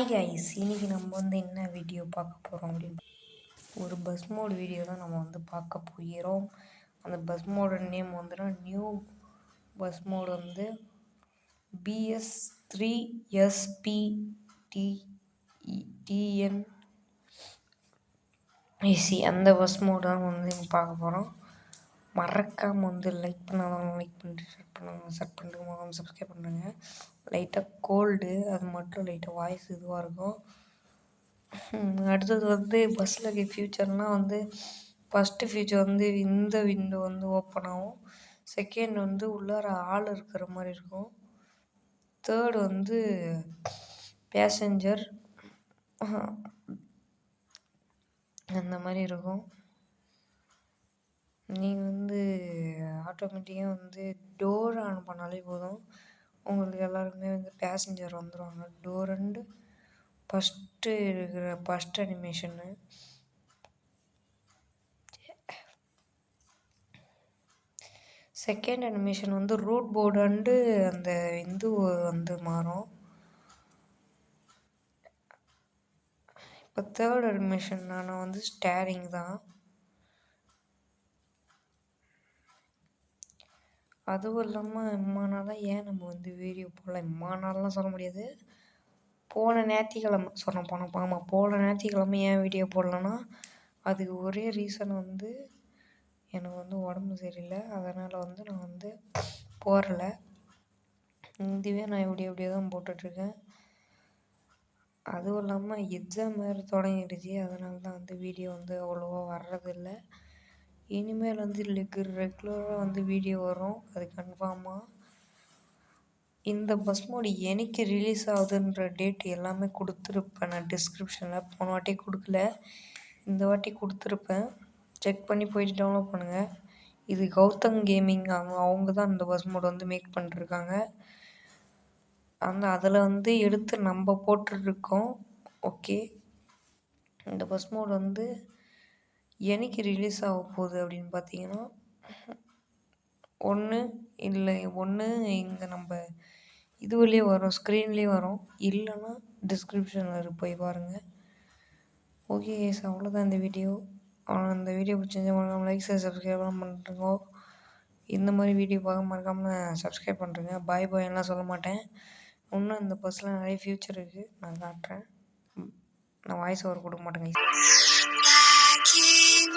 Hi guys, இன்னைக்கு நம்ம என்ன வீடியோ பார்க்க போகிறோம் அப்படின்னு ஒரு பஸ் மோடு வீடியோ தான் நம்ம பார்க்க போகிறோம். அந்த bus mode name new bus mode BS3SPTNEC அந்த பஸ் மோடு தான் பார்க்க போகிறோம். மறக்காமல் லைக் பண்ணாதவங்க லைக் பண்ணிட்டு ஷேர் பண்ணுங்க சப்ஸ்கிரைப் பண்ணுங்க. லைட்டாக கோல்டு, அது மட்டும் லைட்டாக வாய்ஸ் இதுவாக இருக்கும். அடுத்தது பஸ்ஸில் இருக்க ஃபியூச்சர்னால் ஃபஸ்ட்டு ஃபியூச்சர் இந்த விண்டோ ஓப்பன் ஆகும். செகண்ட் உள்ளார ஆள் இருக்கிற மாதிரி இருக்கும். தேர்டு பேசஞ்சர் அந்த மாதிரி இருக்கும். நீங்கள் ஆட்டோமேட்டிக்காக டோர் ஆன் பண்ணாலே போதும், உங்களுக்கு எல்லாருக்குமே பேசஞ்சர் வந்துடுவாங்க. Door and first animation. Second animation root board and அந்த மாறும். இப்போ தேர்ட் அனிமேஷன் நான் ஸ்டேரிங் தான். அதுவும் இல்லாமல் இம்மா நாளாக ஏன் நம்ம வீடியோ போடல, இம்மா நாள்லாம் சொல்ல முடியாது, போன ஞாயிற்றுக்கிழமை போன ஞாயிற்றுக்கிழமை ஏன் வீடியோ போடலன்னா அதுக்கு ஒரே ரீசன் எனக்கு உடம்பு சரியில்லை. அதனால் நான் போடலை. இதுவே நான் இப்படியே தான் போட்டுட்ருக்கேன். அதுவும் இல்லாமல் எக்ஸாம் வேறு தொடங்கிடுச்சு. அதனால தான் வீடியோ அவ்வளோவா வர்றதில்லை. இனிமேல் ரெகுலராக வீடியோ வரும், அது கன்ஃபார்மாக. இந்த பஸ் மோடு என்னைக்கு ரிலீஸ் ஆகுதுன்ற டேட் எல்லாமே கொடுத்துருப்பேன் நான் டிஸ்கிரிப்ஷனில். போன வாட்டி கொடுக்கல, இந்த வாட்டி கொடுத்துருப்பேன். செக் பண்ணி போயிட்டு டவுன்லோட் பண்ணுங்கள். இது கௌதம் கேமிங், அவங்க தான் இந்த பஸ் மோடு மேக் பண்ணிருக்காங்க. அதில் எடுத்து நம்ம போட்டுருக்கோம். ஓகே, இந்த பஸ் மோடு என்னைக்கு ரிலீஸ் ஆக போகுது அப்படின்னு பார்த்தீங்கன்னா, ஒன்று இங்கே நம்ம இதுவிலே வரும், ஸ்க்ரீன்லேயே வரும், இல்லைன்னா டிஸ்கிரிப்ஷனில் போய் பாருங்கள். ஓகே கைஸ், அவ்வளோதான் இந்த வீடியோ. இந்த வீடியோ பிடிச்சிருந்தா மறக்காமல் லைக் சப்ஸ்கிரைப்லாம் பண்ணுறோங்க. இந்த மாதிரி வீடியோ பார்க்க மறக்காமல் சப்ஸ்கிரைப் பண்ணுறேங்க. பாய் எல்லாம் சொல்ல மாட்டேன். இன்னும் இந்த பஸ்ஸில் நிறைய ஃப்யூச்சர் இருக்குது, நான் காட்டுறேன். நான் வாய்ஸ் ஓவர் கொடுக்க மாட்டேங்க.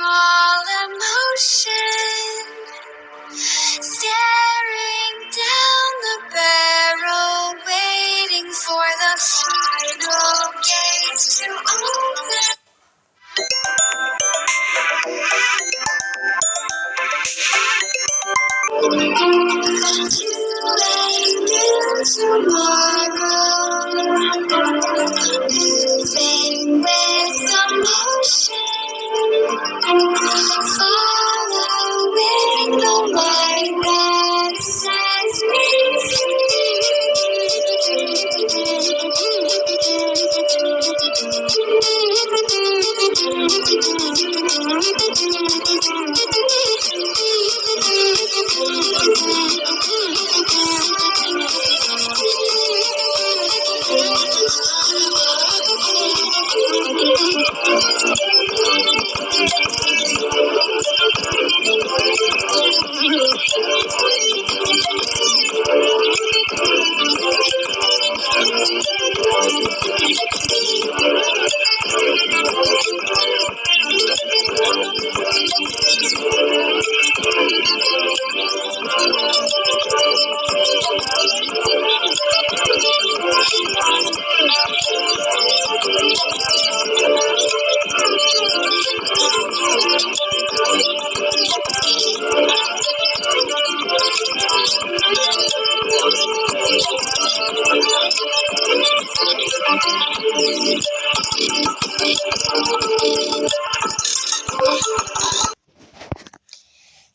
All emotion, staring down the barrel, waiting for the final gates to open. To a new tomorrow, moving with the motion, following the light that sets me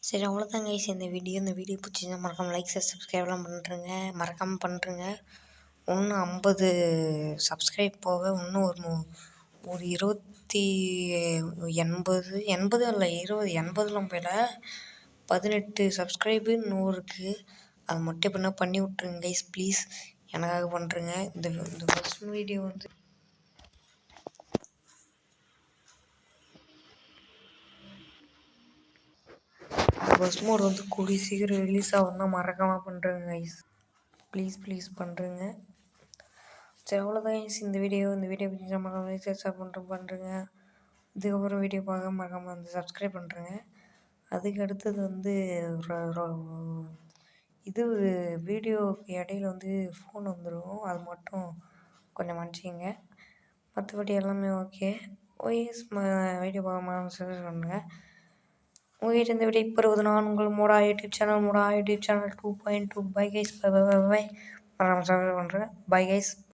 சரி, அவ்வளோதான் கைஸ் இந்த video பிடிச்சிருந்தா மறக்காமல் like சப்ஸ்கிரைப்லாம் மறக்காமல் பண்ணுறேங்க. இன்னும் 50 சப்ஸ்கிரைப் போக இன்னும் ஒரு 80 இல்லை 80லாம் போயில 18 சப்ஸ்கிரைபு 100 அது மட்டும் எப்படின்னா பண்ணி விட்ருங்க கைஸ், ப்ளீஸ் எனக்காக பண்ணுறேங்க. இந்த ஃபஸ்ட் வீடியோ பஸ் மோட் வந்து கூடிய சீக்கிரம் ரிலீஸ் ஆகும்னா மறக்காமல் பண்ணுறேங்க கைஸ். ப்ளீஸ் பண்ணுறேங்க. சரி அவ்வளோதான் கைஸ் இந்த வீடியோ பிடிச்சா மறக்காம ஷேர் பண்ணுறேங்க. இதுக்கப்புறம் வீடியோ பார்க்க மறக்காமல் வந்து சப்ஸ்கிரைப் பண்ணுறேங்க. அதுக்கு அடுத்தது வந்து இது வீடியோக்கு இடையில வந்து ஃபோன் வந்துடும், அது மட்டும் கொஞ்சம் மன்னிச்சிங்க. மற்றபடி எல்லாமே ஓகே. வீடியோ பார்க்க மறக்காம சப்ஸ்கிரைப் பண்ணுங்கள். உங்கள்கிட்ட இந்த வீடியோ இப்போ நான் உங்கள் மோடா YouTube channel 2.2. Bye guys. Bye மறக்காம சப்ஸ்கிரைப் பண்ணுறேன். Bye guys.